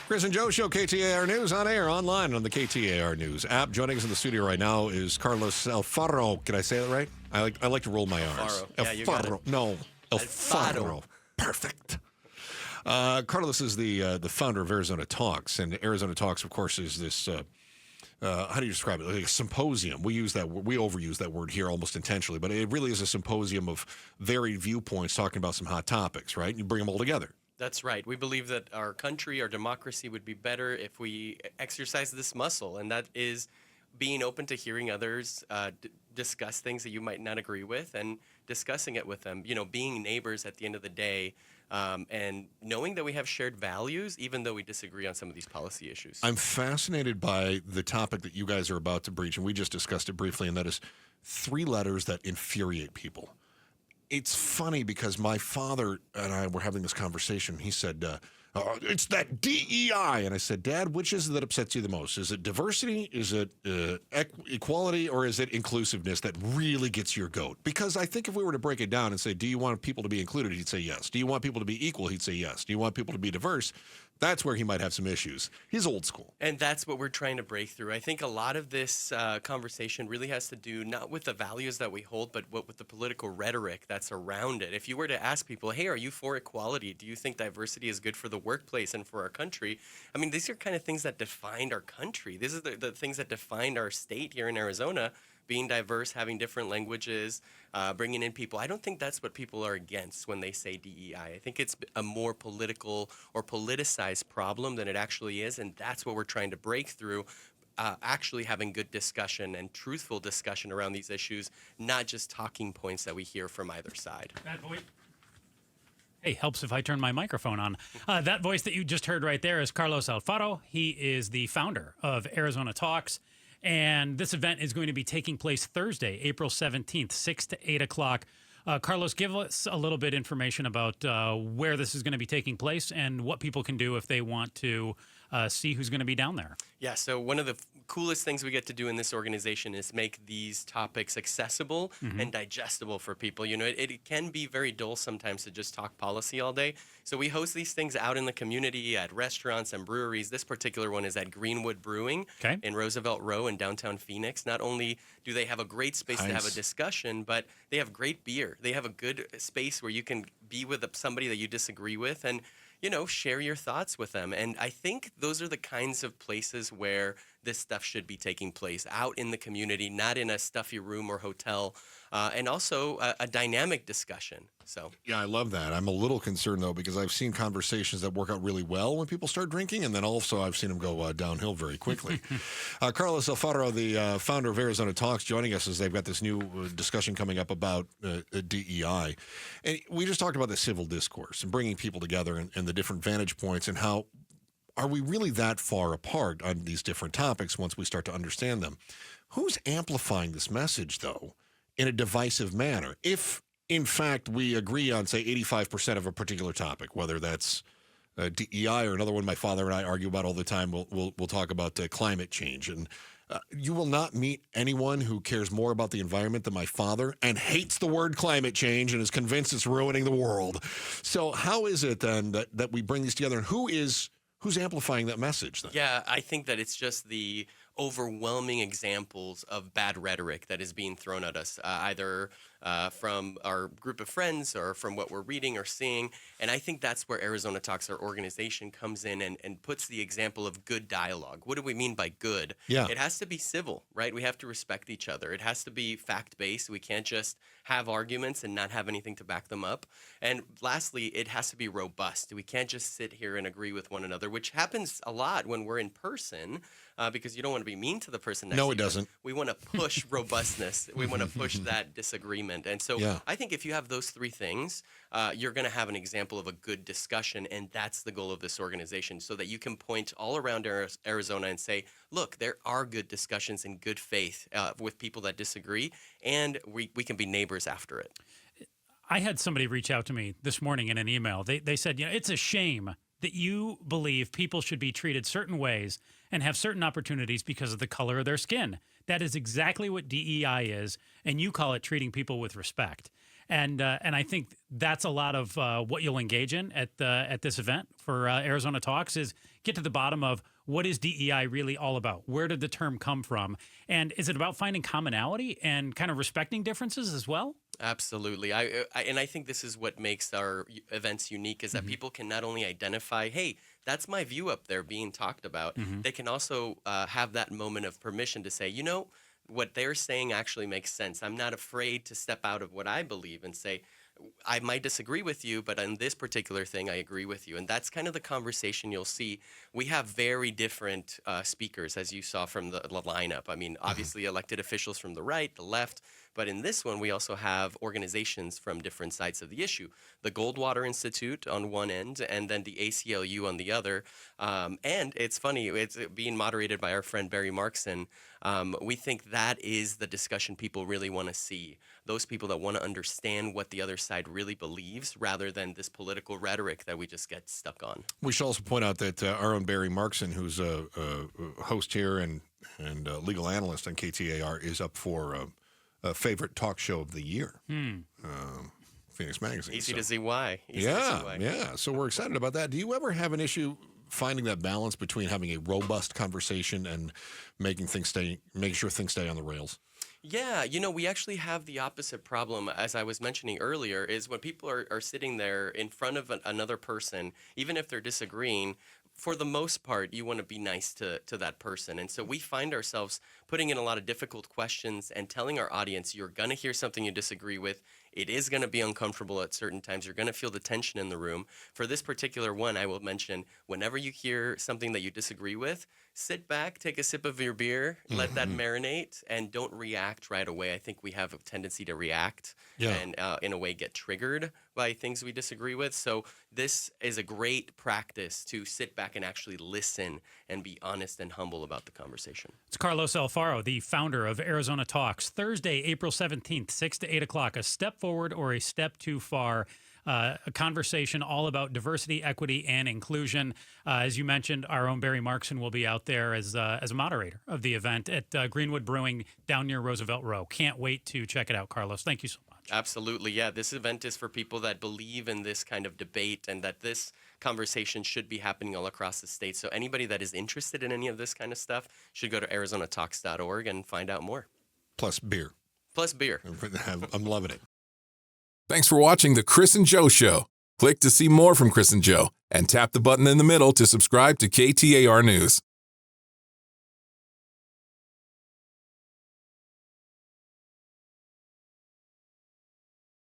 Chris and Joe Show, KTAR News, on air, online, on the KTAR News app. Joining us in the studio right now is Carlos Alfaro. Can I say that right? I like to roll my R's. Alfaro. Yeah, you got it. No, Alfaro. Perfect. Carlos is the founder of Arizona Talks, and Arizona Talks, of course, is this. How do you describe it? Like a symposium. We overuse that word here almost intentionally, but it really is a symposium of varied viewpoints talking about some hot topics, right? You bring them all together. That's right. We believe that our country, our democracy would be better if we exercise this muscle, and that is being open to hearing others discuss things that you might not agree with and discussing it with them. You know, being neighbors at the end of the day, and knowing that we have shared values, even though we disagree on some of these policy issues. I'm fascinated by the topic that you guys are about to breach, and we just discussed it briefly, and that is 3 letters that infuriate people. It's funny because my father and I were having this conversation. He said, it's that DEI. And I said, Dad, which is it that upsets you the most? Is it diversity? Is it equality? Or is it inclusiveness that really gets your goat? Because I think if we were to break it down and say, do you want people to be included? He'd say yes. Do you want people to be equal? He'd say yes. Do you want people to be diverse? That's where he might have some issues. He's old school. And that's what we're trying to break through. I think a lot of this conversation really has to do not with the values that we hold, but with the political rhetoric that's around it. If you were to ask people, hey, are you for equality? Do you think diversity is good for the workplace and for our country? I mean, these are kind of things that defined our country. These are the things that defined our state here in Arizona. Being diverse, having different languages, bringing in people. I don't think that's what people are against when they say DEI. I think it's a more political or politicized problem than it actually is, and that's what we're trying to break through, actually having good discussion and truthful discussion around these issues, not just talking points that we hear from either side. That voice. Hey, helps if I turn my microphone on. That voice that you just heard right there is Carlos Alfaro. He is the founder of Arizona Talks. And this event is going to be taking place Thursday, April 17th, 6 to 8 o'clock. Carlos, give us a little bit information about where this is going to be taking place and what people can do if they want to see who's going to be down there. Yeah, so one of the coolest things we get to do in this organization is make these topics accessible and digestible for people. You know, it can be very dull sometimes to just talk policy all day. So we host these things out in the community at restaurants and breweries. This particular one is at Greenwood Brewing in Roosevelt Row in downtown Phoenix. Not only do they have a great space to have a discussion, but they have great beer. They have a good space where you can be with somebody that you disagree with and, you know, share your thoughts with them. And I think those are the kinds of places where this stuff should be taking place, out in the community, not in a stuffy room or hotel, and also a dynamic discussion. So yeah, I love that. I'm a little concerned, though, because I've seen conversations that work out really well when people start drinking, and then also I've seen them go downhill very quickly. Carlos Alfaro, the founder of Arizona Talks, joining us as they've got this new discussion coming up about DEI. And we just talked about the civil discourse and bringing people together and the different vantage points and how are we really that far apart on these different topics once we start to understand them? Who's amplifying this message, though, in a divisive manner? If, in fact, we agree on, say, 85% of a particular topic, whether that's DEI or another one my father and I argue about all the time, we'll talk about climate change. And you will not meet anyone who cares more about the environment than my father and hates the word climate change and is convinced it's ruining the world. So how is it, then, that we bring these together? And who's amplifying that message, then? Yeah, I think that it's just the overwhelming examples of bad rhetoric that is being thrown at us, either from our group of friends or from what we're reading or seeing. And I think that's where Arizona Talks, our organization, comes in and puts the example of good dialogue. What do we mean by good? Yeah. It has to be civil, right? We have to respect each other. It has to be fact-based. We can't just have arguments and not have anything to back them up. And lastly, it has to be robust. We can't just sit here and agree with one another, which happens a lot when we're in person, because you don't want to be mean to the person next to you. No, it doesn't. We want to push robustness. We want to push that disagreement. And so I think if you have those 3 things, you're going to have an example of a good discussion, and that's the goal of this organization, so that you can point all around Arizona and say, look, there are good discussions in good faith with people that disagree, and we can be neighbors after it. I had somebody reach out to me this morning in an email. They said, it's a shame that you believe people should be treated certain ways and have certain opportunities because of the color of their skin. That is exactly what DEI is, and you call it treating people with respect. And I think that's a lot of what you'll engage in at this event for Arizona Talks is get to the bottom of what is DEI really all about? Where did the term come from? And is it about finding commonality and kind of respecting differences as well? Absolutely. I think this is what makes our events unique is that people can not only identify, hey, that's my view up there being talked about. They can also have that moment of permission to say, what they're saying actually makes sense. I'm not afraid to step out of what I believe and say, I might disagree with you, but on this particular thing, I agree with you. And that's kind of the conversation you'll see. We have very different speakers, as you saw from the lineup. I mean, obviously elected officials from the right, the left, but in this one, we also have organizations from different sides of the issue. The Goldwater Institute on one end, and then the ACLU on the other. And it's funny, it's being moderated by our friend Barry Markson. We think that is the discussion people really want to see. Those people that want to understand what the other side really believes rather than this political rhetoric that we just get stuck on. We should also point out that our own Barry Markson, who's a host here and legal analyst on KTAR, is up for a favorite talk show of the year. Phoenix Magazine. Easy to see why. Yeah. So we're excited about that. Do you ever have an issue finding that balance between having a robust conversation and making sure things stay on the rails? Yeah, we actually have the opposite problem, as I was mentioning earlier, is when people are sitting there in front of another person, even if they're disagreeing, for the most part, you want to be nice to that person. And so we find ourselves putting in a lot of difficult questions and telling our audience, you're going to hear something you disagree with. It is going to be uncomfortable at certain times. You're going to feel the tension in the room. For this particular one, I will mention, whenever you hear something that you disagree with, sit back, take a sip of your beer, let that marinate, and don't react right away. I think we have a tendency to react and, in a way, get triggered by things we disagree with. So this is a great practice to sit back and actually listen and be honest and humble about the conversation. It's Carlos Alfaro, the founder of Arizona Talks. Thursday, April 17th, 6 to 8 o'clock, a step forward or a step too far. A conversation all about diversity, equity, and inclusion. As you mentioned, our own Barry Markson will be out there as a moderator of the event at Greenwood Brewing down near Roosevelt Row. Can't wait to check it out, Carlos. Thank you so much. Absolutely. Yeah, this event is for people that believe in this kind of debate and that this conversation should be happening all across the state. So anybody that is interested in any of this kind of stuff should go to arizonatalks.org and find out more. Plus beer. I'm loving it. Thanks for watching The Chris and Joe Show. Click to see more from Chris and Joe and tap the button in the middle to subscribe to KTAR News.